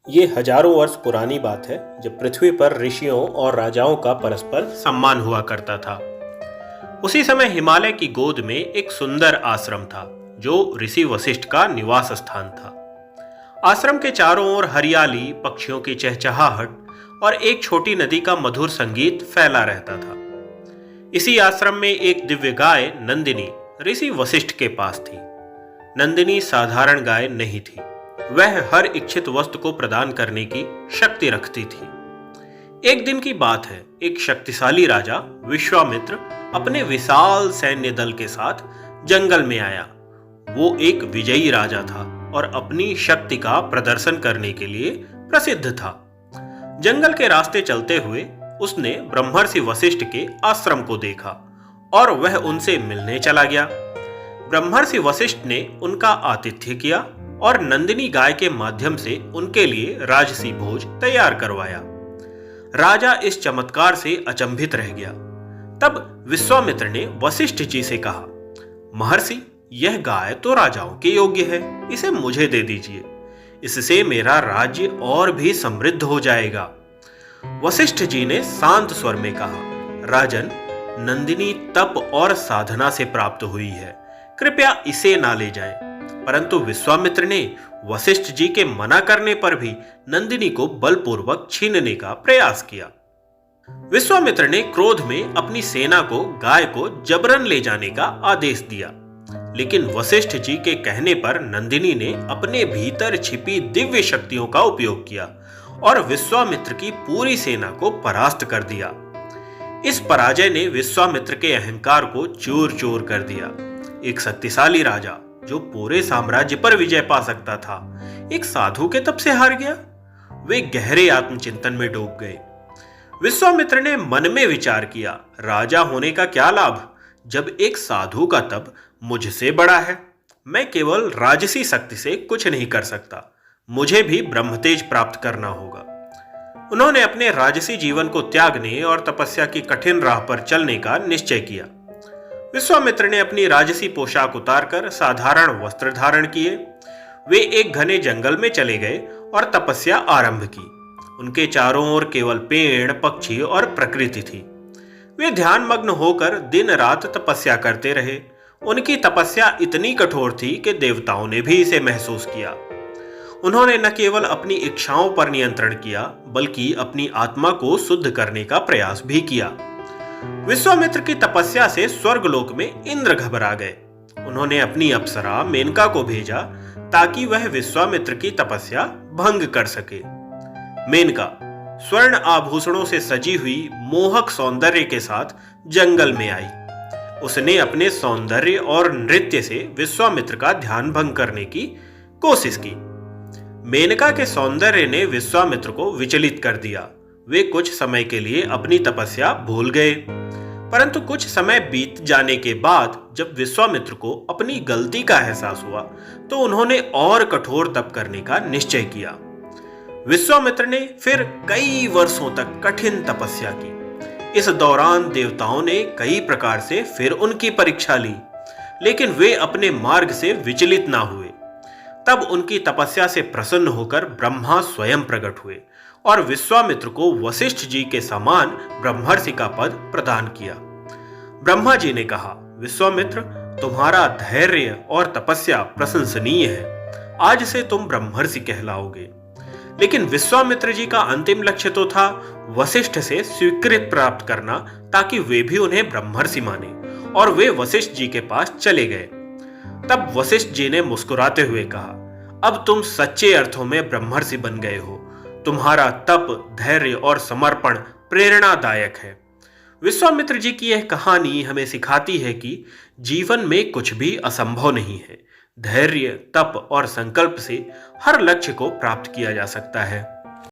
ये हजारों वर्ष पुरानी बात है जब पृथ्वी पर ऋषियों और राजाओं का परस्पर सम्मान हुआ करता था। उसी समय हिमालय की गोद में एक सुंदर आश्रम था जो ऋषि वशिष्ठ का निवास स्थान था। आश्रम के चारों ओर हरियाली, पक्षियों की चहचहाहट और एक छोटी नदी का मधुर संगीत फैला रहता था। इसी आश्रम में एक दिव्य गाय नंदिनी ऋषि वशिष्ठ के पास थी। नंदिनी साधारण गाय नहीं थी, वह हर इच्छित वस्तु को प्रदान करने की शक्ति रखती थी। एक दिन की बात है, एक शक्तिशाली राजा विश्वामित्र अपने विशाल सैन्य दल के साथ जंगल में आया। वो एक विजयी राजा था और अपनी शक्ति का प्रदर्शन करने के लिए प्रसिद्ध था। जंगल के रास्ते चलते हुए उसने ब्रह्मर्षि वशिष्ठ के आश्रम को देखा और वह उनसे मिलने चला गया। ब्रह्मर्षि वशिष्ठ ने उनका आतिथ्य किया और नंदिनी गाय के माध्यम से उनके लिए राजसी भोज तैयार करवाया। राजा इस चमत्कार से अचंभित रह गया। तब विश्वामित्र ने वशिष्ठ जी से कहा, महर्षि, यह गाय तो राजाओं के योग्य है, इसे मुझे दे दीजिए। इससे मेरा राज्य और भी समृद्ध हो जाएगा। वशिष्ठ जी ने शांत स्वर में कहा, राजन, नंदिनी तप और साधना से प्राप्त हुई है, कृपया इसे ना ले जाएं। परंतु विश्वामित्र ने वशिष्ठ जी के मना करने पर भी नंदिनी को बलपूर्वक छीनने का प्रयास किया। विश्वामित्र ने क्रोध में अपनी सेना को गाय को जबरन ले जाने का आदेश दिया, लेकिन वशिष्ठ जी के कहने पर नंदिनी ने अपने भीतर छिपी दिव्य शक्तियों का उपयोग किया और विश्वामित्र की पूरी सेना को परास्त कर दिया। इस पराजय ने विश्वामित्र के अहंकार को चूर चूर कर दिया। एक शक्तिशाली राजा जो पूरे साम्राज्य पर विजय पा सकता था, एक साधु के तप से हार गया। वे गहरे आत्मचिंतन में डूब गए। विश्वामित्र ने मन में विचार किया, राजा होने का क्या लाभ जब एक साधु का तप मुझसे बड़ा है। मैं केवल राजसी शक्ति से कुछ नहीं कर सकता, मुझे भी ब्रह्मतेज प्राप्त करना होगा। उन्होंने अपने राजसी जीवन को त्यागने और तपस्या की कठिन राह पर चलने का निश्चय किया। विश्वामित्र ने अपनी राजसी पोशाक उतारकर साधारण वस्त्र धारण किए। वे एक घने जंगल में चले गए और तपस्या आरंभ की। उनके चारों ओर केवल पेड़, पक्षी और प्रकृति थी। वे ध्यान मग्न होकर दिन रात तपस्या करते रहे। उनकी तपस्या इतनी कठोर थी कि देवताओं ने भी इसे महसूस किया। उन्होंने न केवल अपनी इच्छाओं पर नियंत्रण किया, बल्कि अपनी आत्मा को शुद्ध करने का प्रयास भी किया। विश्वामित्र की तपस्या से स्वर्गलोक में इंद्र घबरा गए। उन्होंने अपनी अप्सरा मेनका को भेजा ताकि वह विश्वामित्र की तपस्या भंग कर सके। मेनका स्वर्ण आभूषणों से सजी हुई मोहक सौंदर्य के साथ जंगल में आई। उसने अपने सौंदर्य और नृत्य से विश्वामित्र का ध्यान भंग करने की कोशिश की। मेनका के सौंदर्य ने विश्वामित्र को विचलित कर दिया। वे कुछ समय के लिए अपनी तपस्या भूल गए, परंतु कुछ समय बीत जाने के बाद जब विश्वामित्र को अपनी गलती का एहसास हुआ तो उन्होंने और कठोर तप करने का निश्चय किया। विश्वामित्र ने फिर कई वर्षों तक कठिन तपस्या की। इस दौरान देवताओं ने कई प्रकार से फिर उनकी परीक्षा ली, लेकिन वे अपने मार्ग से विचलित ना हुए। तब उनकी तपस्या से प्रसन्न होकर ब्रह्मा स्वयं प्रकट हुए और विश्वामित्र को वशिष्ठ जी के समान ब्रह्मर्षि का पद प्रदान किया। ब्रह्मा जी ने कहा, विश्वामित्र, तुम्हारा धैर्य और तपस्या प्रशंसनीय है। आज से तुम ब्रह्मर्षि कहलाओगे। लेकिन विश्वामित्र जी का अंतिम लक्ष्य तो था वशिष्ठ से स्वीकृति प्राप्त करना, ताकि वे भी उन्हें ब्रह्मर्षि माने, और वे वशिष्ठ जी के पास चले गए। तब वशिष्ठ जी ने मुस्कुराते हुए कहा, अब तुम सच्चे अर्थों में ब्रह्मर्षि बन गए हो। तुम्हारा तप, धैर्य और समर्पण प्रेरणादायक है। विश्वामित्र जी की यह कहानी हमें सिखाती है कि जीवन में कुछ भी असंभव नहीं है। धैर्य, तप और संकल्प से हर लक्ष्य को प्राप्त किया जा सकता है।